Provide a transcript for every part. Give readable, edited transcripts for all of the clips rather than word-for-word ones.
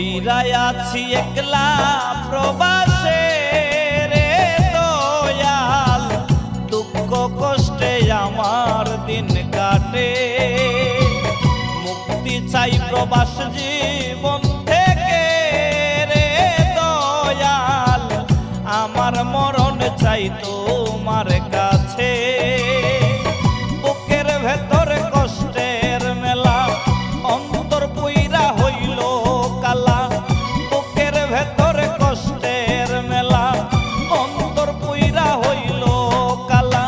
পইরাই আছি একলা প্রবাসে রে দয়াল, দুঃখ কষ্টে আমার দিন কাটে। মুক্তি চাই প্রবাস জীবন থেকে রে দয়াল, আমার মরণ চাই তোমার কাছে। বুকের ভেতরে কষ্টের মেলা, অন্তর পুইরা হইল কালা। বুকের ভেতরে কষ্টের মেলা, অন্তর পুইরা হইল কালা।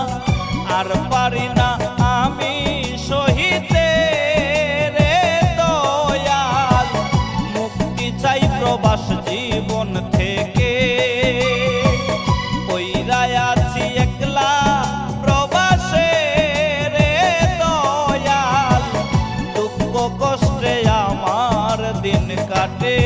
আর পারি না আমি সহিতে রে দয়াল, মুক্তি চাই প্রবাস জীবন থেকে। পইরাই আছি একলা প্রবাসে রে দয়াল, দুঃখ কষ্টে আমার দিন কাটে।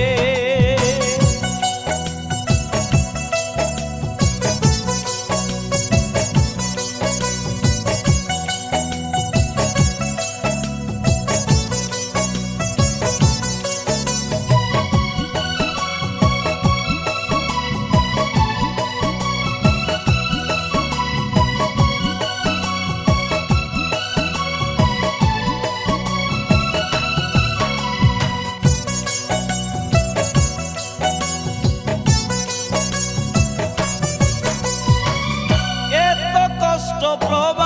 প্রবাস